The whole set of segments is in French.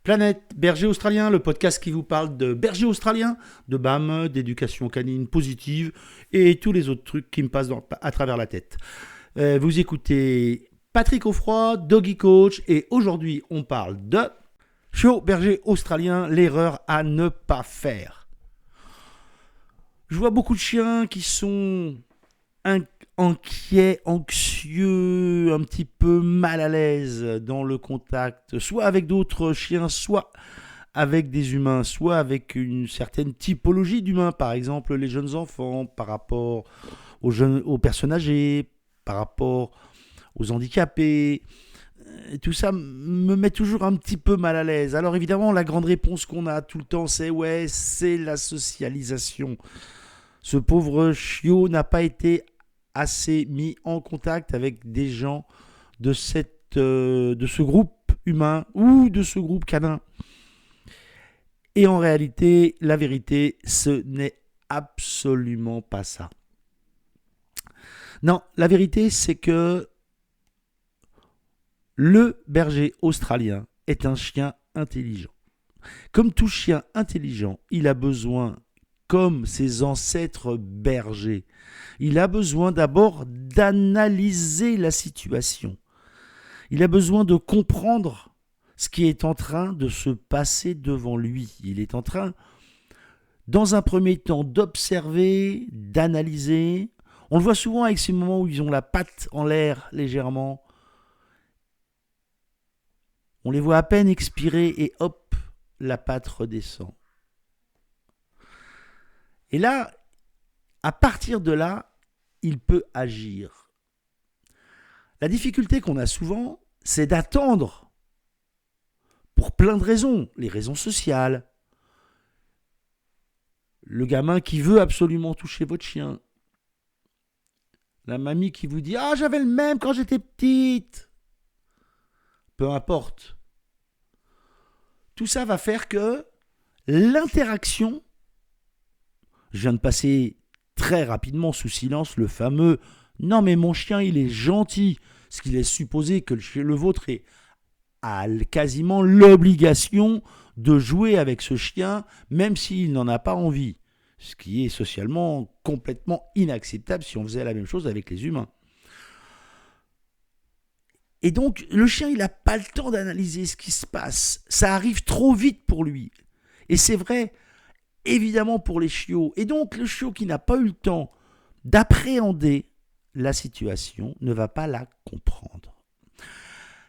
Planète Berger Australien, le podcast qui vous parle de berger australien, de BAM, d'éducation canine positive et tous les autres trucs qui me passent à travers la tête. Vous écoutez Patrick Offroy, Doggy Coach, et aujourd'hui on parle de chiot berger australien, l'erreur à ne pas faire. Je vois beaucoup de chiens qui sont inquiets, anxieux, un petit peu mal à l'aise dans le contact, soit avec d'autres chiens, soit avec des humains, soit avec une certaine typologie d'humains, par exemple les jeunes enfants, par rapport aux personnes âgées, par rapport aux handicapés. Tout ça me met toujours un petit peu mal à l'aise. Alors évidemment, la grande réponse qu'on a tout le temps, c'est la socialisation. Ce pauvre chiot n'a pas été assez mis en contact avec des gens de ce groupe humain ou de ce groupe canin. Et en réalité, la vérité, ce n'est absolument pas ça. Non, la vérité, c'est que le berger australien est un chien intelligent. Comme tout chien intelligent, il a besoin, comme ses ancêtres bergers, il a besoin d'abord d'analyser la situation. Il a besoin de comprendre ce qui est en train de se passer devant lui. Il est en train, dans un premier temps, d'observer, d'analyser. On le voit souvent avec ces moments où ils ont la patte en l'air légèrement. On les voit à peine expirer et hop, la patte redescend. Et là, à partir de là, il peut agir. La difficulté qu'on a souvent, c'est d'attendre, pour plein de raisons, les raisons sociales, le gamin qui veut absolument toucher votre chien, la mamie qui vous dit « Ah, j'avais le même quand j'étais petite !» Peu importe. Tout ça va faire que l'interaction, je viens de passer très rapidement sous silence le fameux « Non mais mon chien il est gentil », ce qui laisse supposer que le vôtre a quasiment l'obligation de jouer avec ce chien même s'il n'en a pas envie. Ce qui est socialement complètement inacceptable si on faisait la même chose avec les humains. Et donc le chien il n'a pas le temps d'analyser ce qui se passe. Ça arrive trop vite pour lui. Et c'est vrai évidemment pour les chiots. Et donc le chiot qui n'a pas eu le temps d'appréhender la situation ne va pas la comprendre.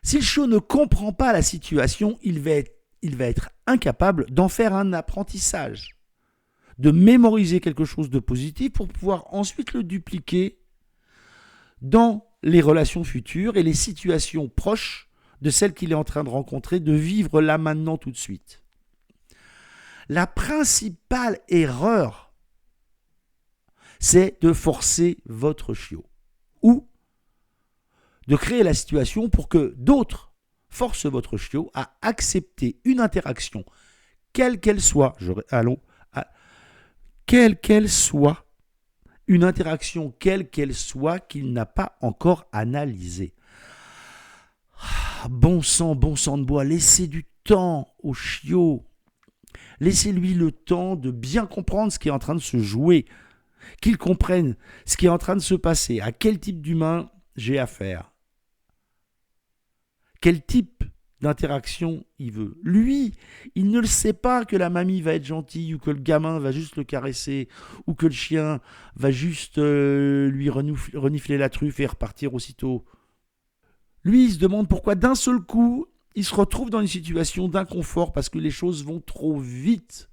Si le chiot ne comprend pas la situation, il va être incapable d'en faire un apprentissage, de mémoriser quelque chose de positif pour pouvoir ensuite le dupliquer dans les relations futures et les situations proches de celles qu'il est en train de rencontrer, de vivre là maintenant tout de suite. La principale erreur, c'est de forcer votre chiot ou de créer la situation pour que d'autres forcent votre chiot à accepter une interaction, quelle qu'elle soit, une interaction quelle qu'elle soit qu'il n'a pas encore analysée. Bon sang de bois, laissez du temps au chiot. Laissez-lui le temps de bien comprendre ce qui est en train de se jouer, qu'il comprenne ce qui est en train de se passer, à quel type d'humain j'ai affaire, quel type d'interaction il veut. Lui, il ne le sait pas que la mamie va être gentille ou que le gamin va juste le caresser ou que le chien va juste lui renifler la truffe et repartir aussitôt. Lui, il se demande pourquoi d'un seul coup, il se retrouve dans une situation d'inconfort parce que les choses vont trop vite.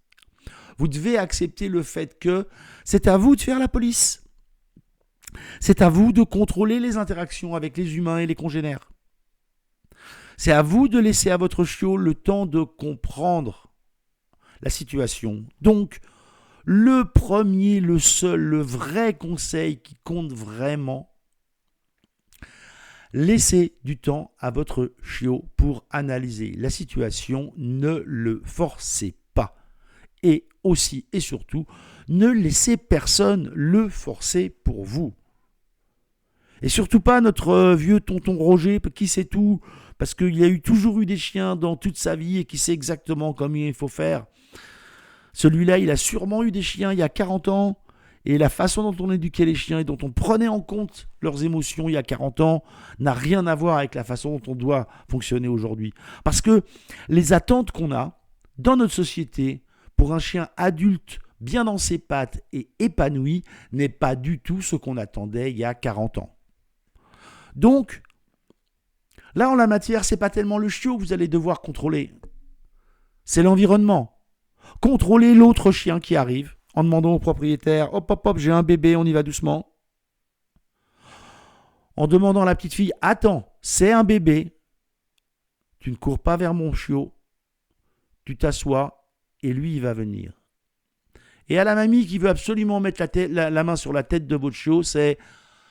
Vous devez accepter le fait que c'est à vous de faire la police. C'est à vous de contrôler les interactions avec les humains et les congénères. C'est à vous de laisser à votre chiot le temps de comprendre la situation. Donc, le premier, le seul, le vrai conseil qui compte vraiment, laissez du temps à votre chiot pour analyser la situation. Ne le forcez pas. Et aussi et surtout, ne laissez personne le forcer pour vous. Et surtout pas notre vieux tonton Roger qui sait tout, parce qu'il a toujours eu des chiens dans toute sa vie et qu'il sait exactement comment il faut faire. Celui-là, il a sûrement eu des chiens il y a 40 ans, et la façon dont on éduquait les chiens et dont on prenait en compte leurs émotions il y a 40 ans n'a rien à voir avec la façon dont on doit fonctionner aujourd'hui. Parce que les attentes qu'on a dans notre société pour un chien adulte bien dans ses pattes et épanoui n'est pas du tout ce qu'on attendait il y a 40 ans. Donc, là en la matière, c'est pas tellement le chiot que vous allez devoir contrôler, c'est l'environnement. Contrôler l'autre chien qui arrive en demandant au propriétaire « Hop, hop, hop, j'ai un bébé, on y va doucement ». En demandant à la petite fille « Attends, c'est un bébé, tu ne cours pas vers mon chiot, tu t'assois et lui il va venir ». Et à la mamie qui veut absolument mettre la main sur la tête de votre chiot, c'est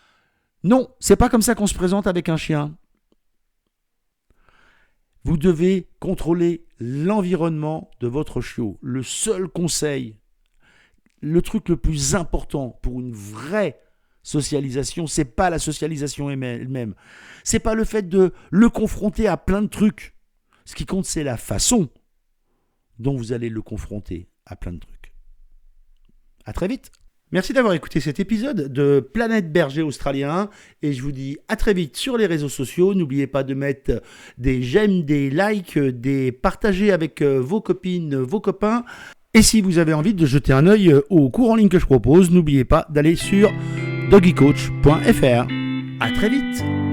« Non, c'est pas comme ça qu'on se présente avec un chien ». Vous devez contrôler l'environnement de votre chiot. Le seul conseil, le truc le plus important pour une vraie socialisation, c'est pas la socialisation elle-même. C'est pas le fait de le confronter à plein de trucs. Ce qui compte, c'est la façon dont vous allez le confronter à plein de trucs. À très vite. Merci d'avoir écouté cet épisode de Planète Berger Australien et je vous dis à très vite sur les réseaux sociaux. N'oubliez pas de mettre des j'aime, des likes, des partager avec vos copines, vos copains. Et si vous avez envie de jeter un œil aux cours en ligne que je propose, n'oubliez pas d'aller sur doggycoach.fr. À très vite.